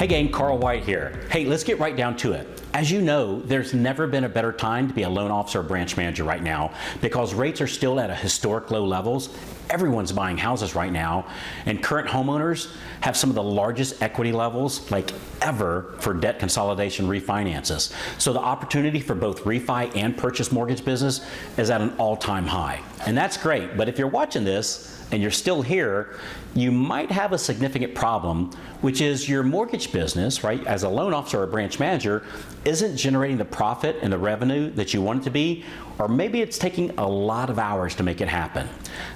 Hey gang, Carl White here. Hey, let's get right down to it. As you know, there's never been a better time to be a loan officer or branch manager right now because rates are still at a historic low levels. Everyone's buying houses right now, and current homeowners have some of the largest equity levels like ever for debt consolidation refinances. So the opportunity for both refi and purchase mortgage business is at an all-time high. And that's great, but if you're watching this and you're still here, you might have a significant problem, which is your mortgage business, right, as a loan officer or a branch manager, isn't generating the profit and the revenue that you want it to be, or maybe it's taking a lot of hours to make it happen.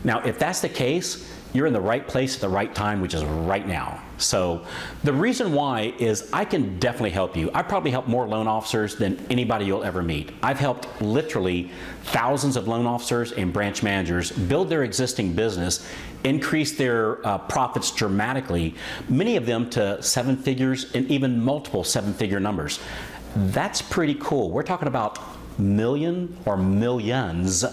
Now, if that's the case, you're in the right place at the right time, which is right now. So the reason why is I can definitely help you. I probably help more loan officers than anybody you'll ever meet. I've helped literally thousands of loan officers and branch managers build their existing business, increase their profits dramatically, many of them to seven figures and even multiple seven-figure numbers. That's pretty cool. We're talking about million or millions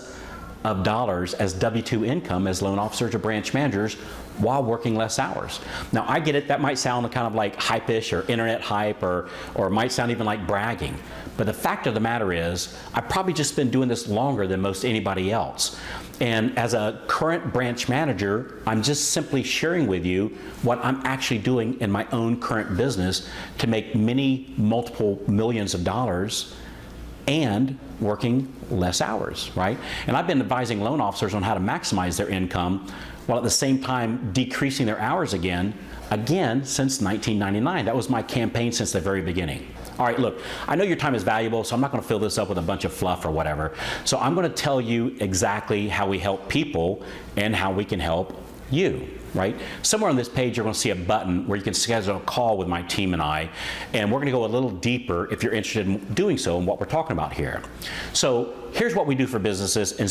of dollars as W-2 income as loan officers or branch managers while working less hours. Now, I get it, that might sound kind of like hype-ish or internet hype or it might sound even like bragging. But the fact of the matter is, I've probably just been doing this longer than most anybody else. And as a current branch manager, I'm just simply sharing with you what I'm actually doing in my own current business to make many multiple millions of dollars and working less hours, right? And I've been advising loan officers on how to maximize their income while at the same time decreasing their hours again since 1999. That was my campaign since the very beginning. All right, look, I know your time is valuable, so I'm not gonna fill this up with a bunch of fluff or whatever. So I'm gonna tell you exactly how we help people and how we can help you, right? Somewhere on this page, you're going to see a button where you can schedule a call with my team and I, and we're going to go a little deeper if you're interested in doing so in what we're talking about here. So here's what we do for businesses and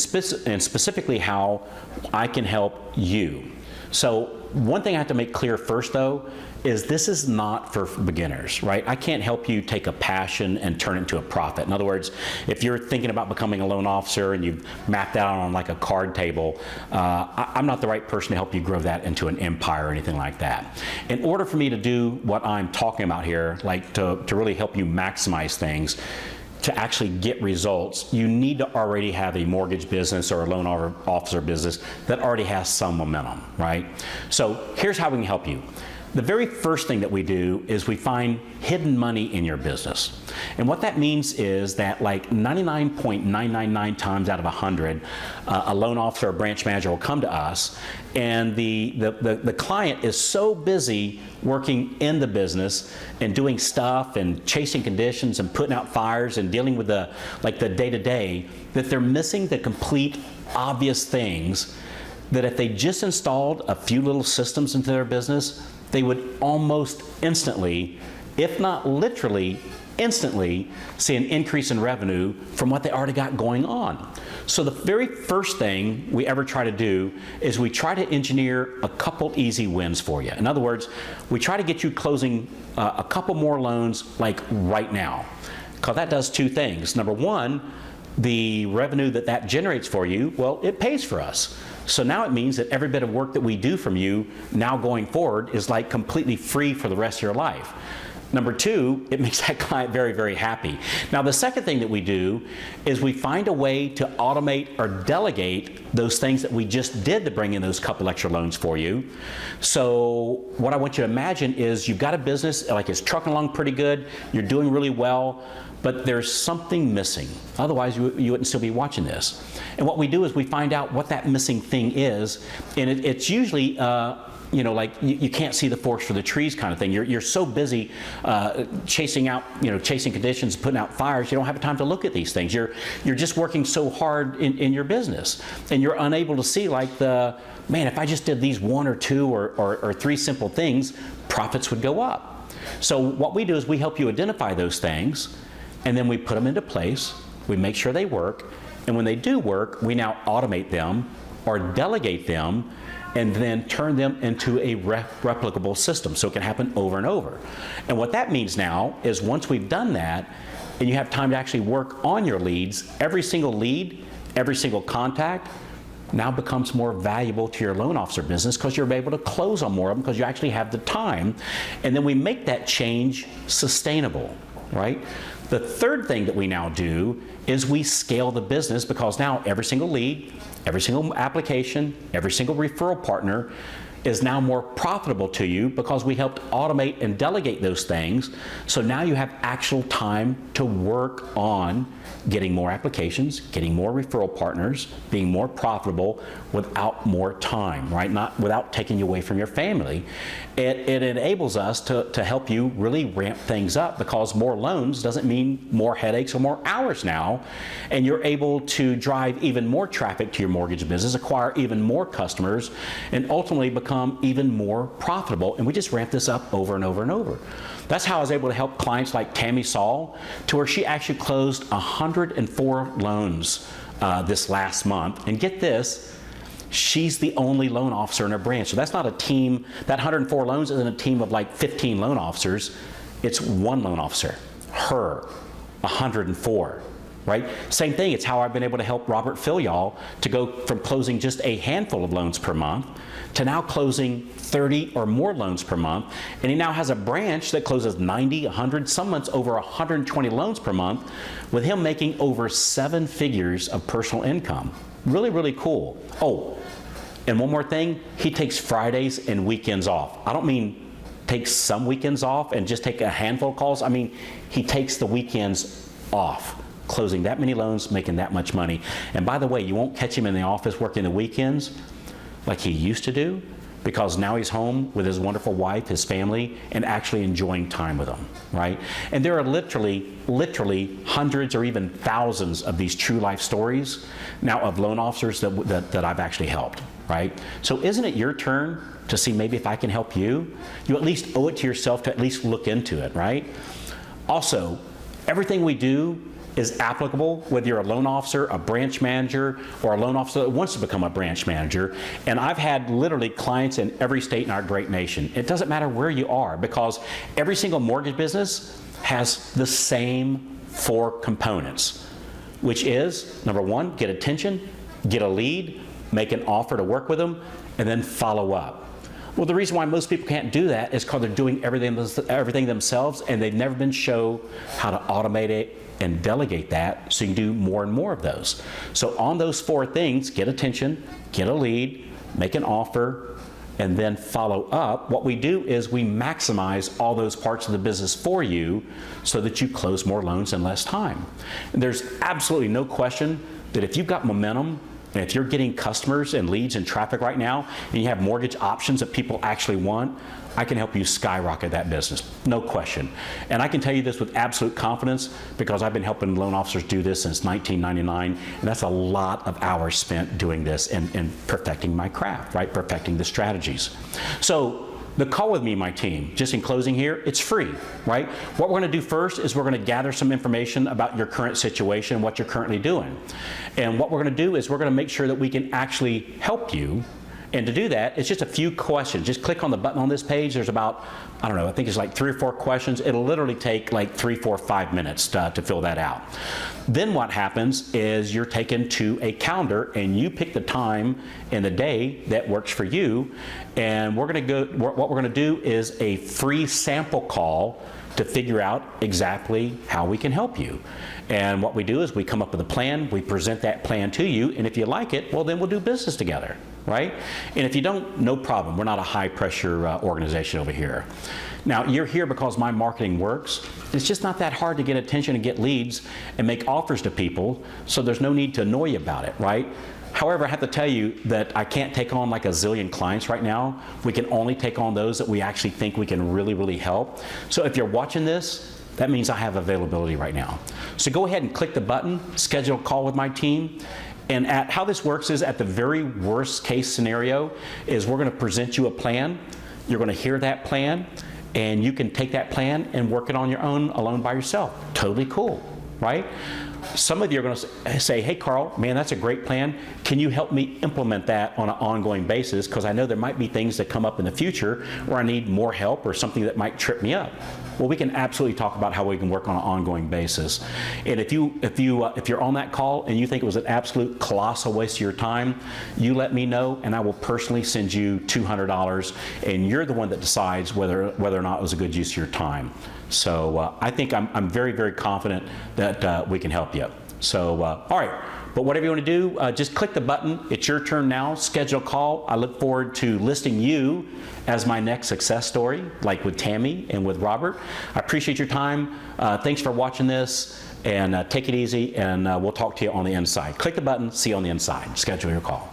specifically how I can help you. So one thing I have to make clear first, though, is this is not for beginners, right? I can't help you take a passion and turn it into a profit. In other words, if you're thinking about becoming a loan officer and you've mapped out on like a card table, I'm not the right person to help you grow that into an empire or anything like that. In order for me to do what I'm talking about here, like to really help you maximize things, to actually get results, you need to already have a mortgage business or a loan officer business that already has some momentum, right? So here's how we can help you. The very first thing that we do is we find hidden money in your business. And what that means is that like 99.999 times out of 100, a loan officer or branch manager will come to us and the client is so busy working in the business and doing stuff and chasing conditions and putting out fires and dealing with the day-to-day that they're missing the complete obvious things that if they just installed a few little systems into their business, they would almost instantly, if not literally instantly, see an increase in revenue from what they already got going on. So the very first thing we ever try to do is we try to engineer a couple easy wins for you. In other words, we try to get you closing a couple more loans like right now, because that does two things. Number one, the revenue that generates for you, well, it pays for us. So now it means that every bit of work that we do from you now going forward is like completely free for the rest of your life. Number two, it makes that client very, very happy. Now the second thing that we do is we find a way to automate or delegate those things that we just did to bring in those couple extra loans for you. So what I want you to imagine is you've got a business, like it's trucking along pretty good, you're doing really well, but there's something missing. Otherwise, you wouldn't still be watching this. And what we do is we find out what that missing thing is, and it's usually, like you can't see the forest for the trees kind of thing. You're so busy chasing conditions, putting out fires, you don't have time to look at these things. You're just working so hard in your business, and you're unable to see like man, if I just did these one or two or three simple things, profits would go up. So what we do is we help you identify those things, and then we put them into place, we make sure they work, and when they do work, we now automate them or delegate them and then turn them into a replicable system so it can happen over and over. And what that means now is once we've done that, and you have time to actually work on your leads, every single lead, every single contact, now becomes more valuable to your loan officer business because you're able to close on more of them because you actually have the time. And then we make that change sustainable, right? The third thing that we now do is we scale the business because now every single lead, every single application, every single referral partner is now more profitable to you because we helped automate and delegate those things. So now you have actual time to work on getting more applications, getting more referral partners, being more profitable without more time, right? Not without taking you away from your family. It enables us to help you really ramp things up because more loans doesn't mean more headaches or more hours now. And you're able to drive even more traffic to your mortgage business, acquire even more customers, and ultimately become even more profitable. And we just ramp this up over and over and over. That's how I was able to help clients like Tammy Saul to where she actually closed 104 loans this last month. And get this, she's the only loan officer in her branch. So that's not a team, that 104 loans isn't a team of like 15 loan officers. It's one loan officer, her, 104. Right? Same thing, it's how I've been able to help Robert Filial to go from closing just a handful of loans per month to now closing 30 or more loans per month. And he now has a branch that closes 90, 100, some months over 120 loans per month, with him making over 7 figures of personal income. Really, really cool. Oh, and one more thing, he takes Fridays and weekends off. I don't mean take some weekends off and just take a handful of calls. I mean, he takes the weekends off, closing that many loans, making that much money. And by the way, you won't catch him in the office working the weekends like he used to do, because now he's home with his wonderful wife, his family, and actually enjoying time with them, right? And there are literally hundreds or even thousands of these true life stories now of loan officers that I've actually helped, right? So isn't it your turn to see maybe if I can help you? You at least owe it to yourself to at least look into it, right? Also, everything we do is applicable whether you're a loan officer, a branch manager, or a loan officer that wants to become a branch manager. And I've had literally clients in every state in our great nation. It doesn't matter where you are because every single mortgage business has the same 4 components, which is, number 1, get attention, get a lead, make an offer to work with them, and then follow up. Well, the reason why most people can't do that is because they're doing everything themselves, and they've never been shown how to automate it and delegate that so you can do more and more of those. So on those 4 things, get attention, get a lead, make an offer, and then follow up. What we do is we maximize all those parts of the business for you so that you close more loans in less time. And there's absolutely no question that if you've got momentum, and if you're getting customers and leads and traffic right now, and you have mortgage options that people actually want, I can help you skyrocket that business, no question. And I can tell you this with absolute confidence because I've been helping loan officers do this since 1999, and that's a lot of hours spent doing this and perfecting my craft, right? Perfecting the strategies. So the call with me, my team, just in closing here, it's free, right? What we're gonna do first is we're gonna gather some information about your current situation, what you're currently doing. And what we're gonna do is we're gonna make sure that we can actually help you. And to do that, it's just a few questions. Just click on the button on this page. There's about, I don't know, I think it's like 3 or 4 questions. It'll literally take like 3, 4, 5 minutes to fill that out. Then what happens is you're taken to a calendar and you pick the time in the day that works for you. And what we're gonna do is a free sample call to figure out exactly how we can help you. And what we do is we come up with a plan, we present that plan to you, and if you like it, well then we'll do business together, right? And if you don't, no problem. We're not a high pressure organization over here. Now, you're here because my marketing works. It's just not that hard to get attention and get leads and make offers to people, so there's no need to annoy you about it, right? However, I have to tell you that I can't take on like a zillion clients right now. We can only take on those that we actually think we can really, really help. So if you're watching this, that means I have availability right now. So go ahead and click the button, schedule a call with my team. And how this works is at the very worst case scenario is we're gonna present you a plan. You're gonna hear that plan, and you can take that plan and work it on your own alone by yourself. Totally cool, right? some of you are going to say, hey, Carl, man, that's a great plan. Can you help me implement that on an ongoing basis? Because I know there might be things that come up in the future where I need more help or something that might trip me up. Well, we can absolutely talk about how we can work on an ongoing basis. And if you're on that call and you think it was an absolute colossal waste of your time, you let me know, and I will personally send you $200, and you're the one that decides whether or not it was a good use of your time. So I think I'm very, very confident that we can help you. So all right. But whatever you want to do, just click the button. It's your turn now. Schedule a call. I look forward to listing you as my next success story, like with Tammy and with Robert. I appreciate your time. Thanks for watching this, and take it easy, and we'll talk to you on the inside. Click the button. See you on the inside. Schedule your call.